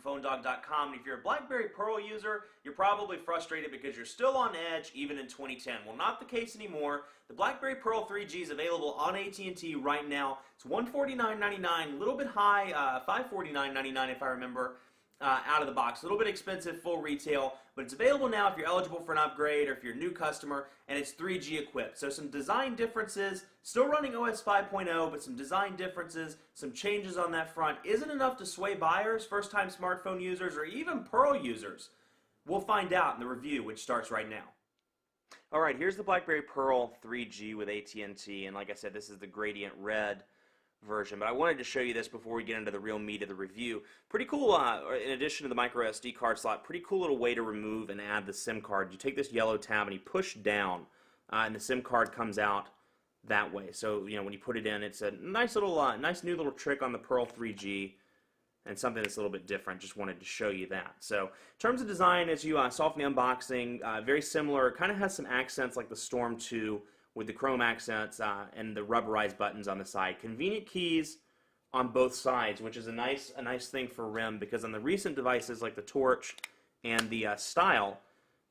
PhoneDog.com. And if you're a BlackBerry Pearl user, you're probably frustrated because you're still on edge even in 2010. Well, not the case anymore. The BlackBerry Pearl 3G is available on AT&T right now. It's $149.99, a little bit high, $549.99 if I remember. Out of the box. A little bit expensive full retail, but it's available now if you're eligible for an upgrade or if you're a new customer, and it's 3G equipped. So some design differences, still running OS 5.0, but some design differences, some changes on that front. Isn't enough to sway buyers, first-time smartphone users, or even Pearl users. We'll find out in the review, which starts right now. Alright, here's the BlackBerry Pearl 3G with AT&T, and like I said, this is the gradient red version, but I wanted to show you this before we get into the real meat of the review. Pretty cool, in addition to the micro SD card slot, pretty cool little way to remove and add the SIM card. You take this yellow tab and you push down, and the SIM card comes out that way. So, you know, when you put it in, it's a nice little, nice new little trick on the Pearl 3G, and something that's a little bit different. Just wanted to show you that. So, in terms of design, as you saw from the unboxing, very similar. Kind of has some accents like the Storm 2, with the chrome accents and the rubberized buttons on the side. Convenient keys on both sides, which is a nice thing for RIM, because on the recent devices like the Torch and the Style,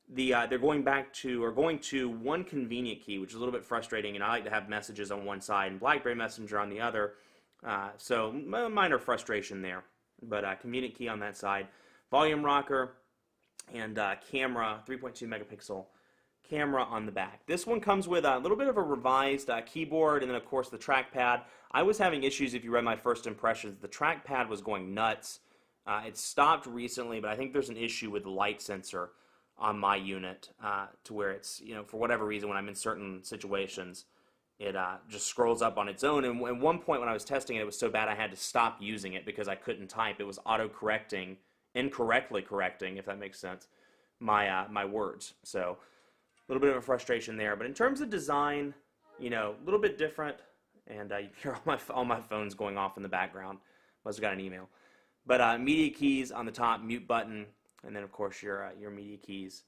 they're going to one convenient key, which is a little bit frustrating, and I like to have messages on one side and BlackBerry Messenger on the other, so minor frustration there, but convenient key on that side. Volume rocker and camera, 3.2 megapixel camera on the back. This one comes with a little bit of a revised keyboard, and then of course the trackpad. I was having issues, if you read my first impressions. The trackpad was going nuts. It stopped recently, but I think there's an issue with the light sensor on my unit, to where it's, you know, for whatever reason when I'm in certain situations, it just scrolls up on its own. And at one point when I was testing it, it was so bad I had to stop using it because I couldn't type. It was auto-correcting, incorrectly correcting, if that makes sense, my words. So a little bit of a frustration there, but in terms of design, you know, a little bit different, and you hear all my phones going off in the background. Must have got an email. But media keys on the top, mute button, and then of course your media keys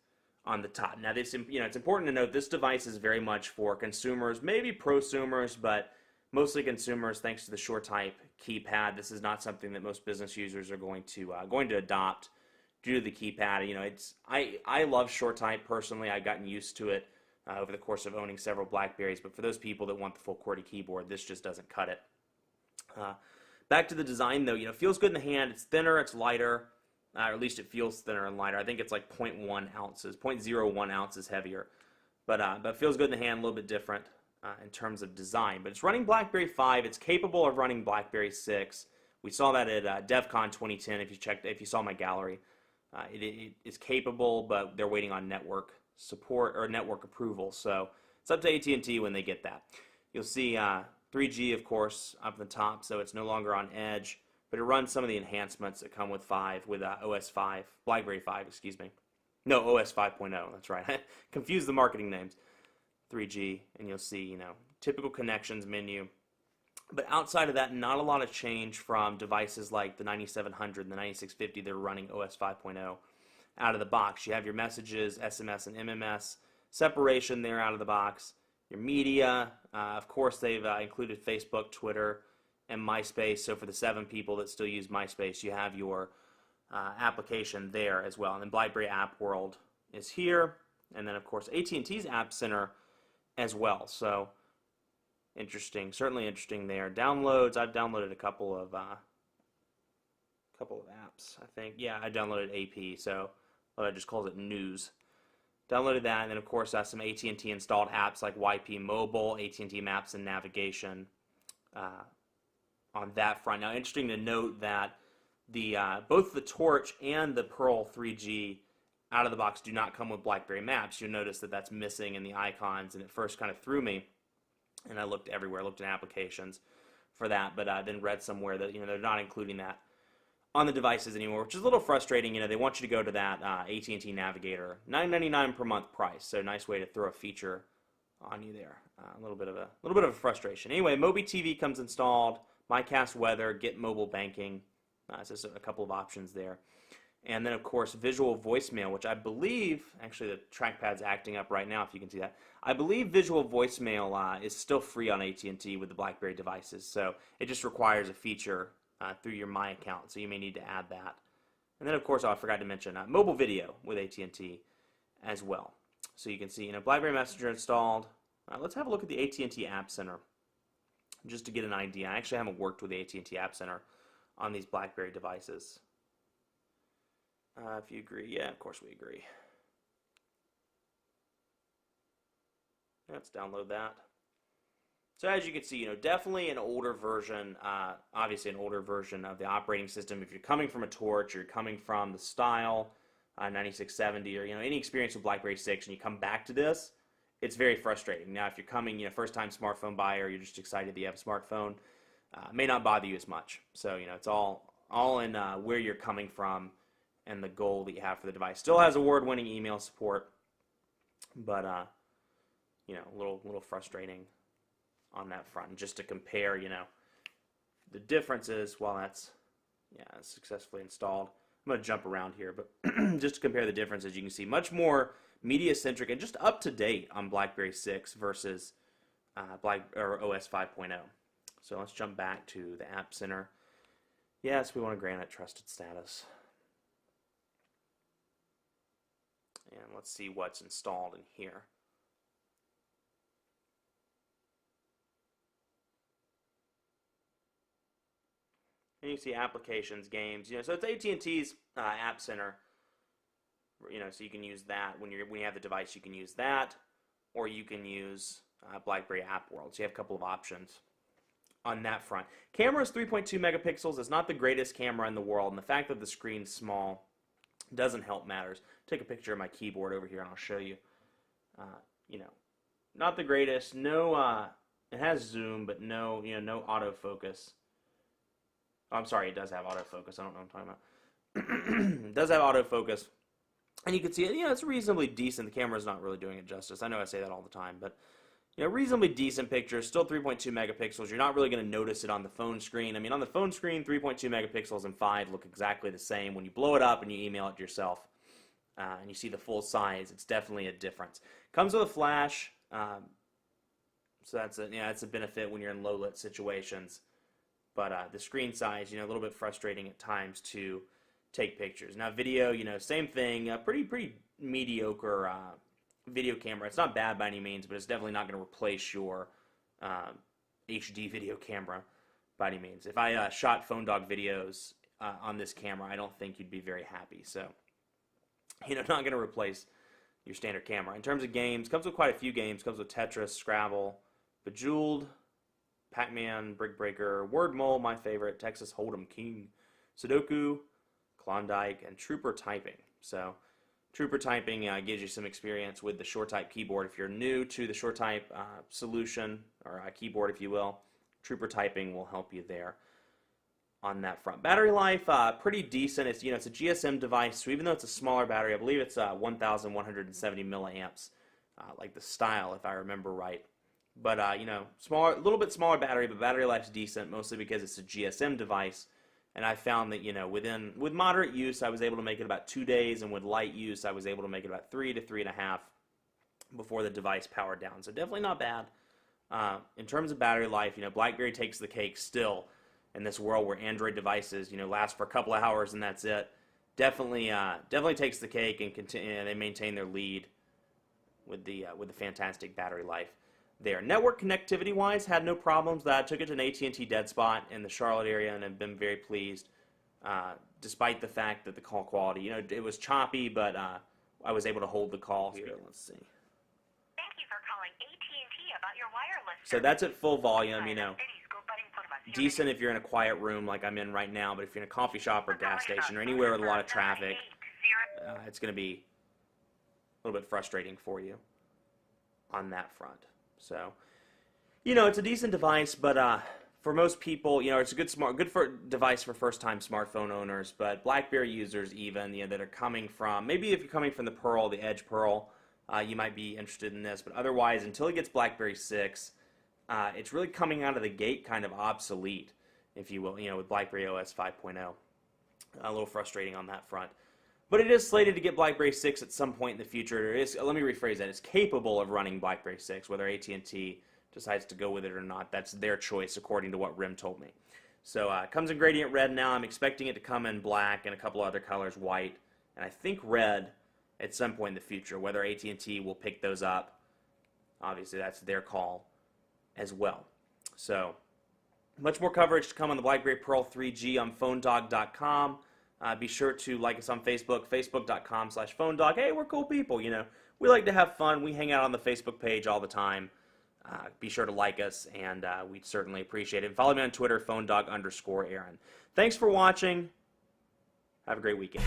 on the top. Now this, you know, it's important to note this device is very much for consumers, maybe prosumers, but mostly consumers, thanks to the SureType keypad. This is not something that most business users are going to adopt due to the keypad. You know, I love SureType personally. I've gotten used to it over the course of owning several BlackBerries, but for those people that want the full QWERTY keyboard, this just doesn't cut it. Back to the design though, you know, it feels good in the hand. It's thinner, it's lighter, or at least it feels thinner and lighter. I think it's like 0.1 ounces, 0.01 ounces heavier, but it feels good in the hand, a little bit different in terms of design. But it's running BlackBerry 5. It's capable of running BlackBerry 6. We saw that at DevCon 2010. If you saw my gallery. It is capable, but they're waiting on network support or network approval. So it's up to AT&T when they get that. You'll see 3G, of course, up at the top, so it's no longer on edge, but it runs some of the enhancements that come with OS 5, BlackBerry 5, excuse me. No, OS 5.0, that's right. I confused the marketing names. 3G, and you'll see, you know, typical connections menu. But outside of that, not a lot of change from devices like the 9700 and the 9650 that are running OS 5.0 out of the box. You have your messages, SMS and MMS, separation there out of the box. Your media, of course they've included Facebook, Twitter, and MySpace. So for the 7 people that still use MySpace, you have your application there as well. And then BlackBerry App World is here. And then of course AT&T's App Center as well. So interesting, certainly interesting there. Downloads, I've downloaded a couple of apps, I think. Yeah, I downloaded AP, so it just calls it News. Downloaded that, and then of course some AT&T installed apps like YP Mobile, AT&T Maps and Navigation on that front. Now, interesting to note that both the Torch and the Pearl 3G out of the box do not come with BlackBerry Maps. You'll notice that that's missing in the icons, and it first kind of threw me. And I looked everywhere, looked in applications for that, but then read somewhere that, you know, they're not including that on the devices anymore, which is a little frustrating. You know, they want you to go to that AT&T Navigator, $9.99 per month price. So nice way to throw a feature on you there. A little bit of a frustration. Anyway, Mobi TV comes installed. MyCast Weather, Get Mobile Banking. So just a couple of options there. And then, of course, visual voicemail, which I believe, actually the trackpad's acting up right now if you can see that. I believe visual voicemail is still free on AT&T with the BlackBerry devices. So it just requires a feature through your My account. So you may need to add that And then, of course, I forgot to mention mobile video with AT&T as well. So you can see, BlackBerry Messenger installed. Let's have a look at the AT&T App Center just to get an idea. I actually haven't worked with the AT&T App Center on these BlackBerry devices. If you agree, yeah, of course we agree. Let's download that. So as you can see, definitely an older version, obviously an older version of the operating system. If you're coming from a Torch, or you're coming from the Style 9670, or any experience with BlackBerry 6, and you come back to this, it's very frustrating. Now, if you're coming, first-time smartphone buyer, you're just excited that you have a smartphone, it may not bother you as much. So, it's all in where you're coming from and the goal that you have for the device. Still has award-winning email support, but a little frustrating on that front. And just to compare, the differences, while that's successfully installed. I'm going to jump around here, but just to compare the differences, you can see much more media-centric and just up-to-date on BlackBerry 6 versus OS 5.0. So let's jump back to the App Center. Yes, we want to grant it trusted status. And let's see what's installed in here. And you see applications, games, so it's AT&T's App Center, so you can use that when you have the device. You can use that, or you can use BlackBerry App World. So you have a couple of options on that front. Camera is 3.2 megapixels. It's not the greatest camera in the world, and the fact that the screen's small doesn't help matters. Take a picture of my keyboard over here, and I'll show you. Not the greatest. No, it has zoom, but no autofocus. I'm sorry, it does have autofocus. I don't know what I'm talking about. It does have autofocus. And you can see it, it's reasonably decent. The camera's not really doing it justice. I know I say that all the time, but reasonably decent pictures, still 3.2 megapixels. You're not really going to notice it on the phone screen. I mean, on the phone screen, 3.2 megapixels and 5 look exactly the same. When you blow it up and you email it to yourself, and you see the full size, it's definitely a difference. Comes with a flash, so that's a benefit when you're in low-lit situations. But the screen size, a little bit frustrating at times to take pictures. Now video, same thing, pretty mediocre video camera. It's not bad by any means, but it's definitely not going to replace your HD video camera by any means. If I shot phone dog videos on this camera, I don't think you'd be very happy. So, not going to replace your standard camera. In terms of games, comes with quite a few games. Comes with Tetris, Scrabble, Bejeweled, Pac-Man, Brick Breaker, Word Mole, my favorite, Texas Hold'em King, Sudoku, Klondike, and Trooper Typing. So, Trooper Typing gives you some experience with the SureType keyboard. If you're new to the SureType solution, or keyboard, if you will, Trooper Typing will help you there on that front. Battery life, pretty decent. It's it's a GSM device, so even though it's a smaller battery, I believe it's 1,170 milliamps, like the Style, if I remember right. But smaller, a little bit smaller battery, but battery life's decent, mostly because it's a GSM device. And I found that with moderate use, I was able to make it about 2 days, and with light use, I was able to make it about 3 to 3.5 before the device powered down. So definitely not bad. In terms of battery life, BlackBerry takes the cake still in this world where Android devices last for a couple of hours and that's it. Definitely takes the cake, and they maintain their lead with the fantastic battery life there. Network connectivity wise, had no problems. I took it to an AT&T dead spot in the Charlotte area and have been very pleased, despite the fact that the call quality, it was choppy, but I was able to hold the call here. Let's see. Thank you for calling AT&T about your wireless. So that's at full volume, decent if you're in a quiet room like I'm in right now, but if you're in a coffee shop or gas station or anywhere with a lot of traffic, it's going to be a little bit frustrating for you on that front. So, it's a decent device, but for most people, it's a good device for first-time smartphone owners. But BlackBerry users, even that are coming from, maybe if you're coming from the Pearl, the Edge Pearl, you might be interested in this. But otherwise, until it gets BlackBerry 6, it's really coming out of the gate kind of obsolete, if you will. With BlackBerry OS 5.0, a little frustrating on that front. But it is slated to get BlackBerry 6 at some point in the future. Let me rephrase that. It's capable of running BlackBerry 6, whether AT&T decides to go with it or not. That's their choice, according to what RIM told me. So it comes in gradient red now. I'm expecting it to come in black and a couple other colors, white, and I think red at some point in the future. Whether AT&T will pick those up, obviously that's their call as well. So much more coverage to come on the BlackBerry Pearl 3G on PhoneDog.com. Be sure to like us on Facebook, Facebook.com/PhoneDog. Hey, we're cool people, you know. We like to have fun. We hang out on the Facebook page all the time. Be sure to like us, and we'd certainly appreciate it. Follow me on Twitter, PhoneDog_Aaron. Thanks for watching. Have a great weekend.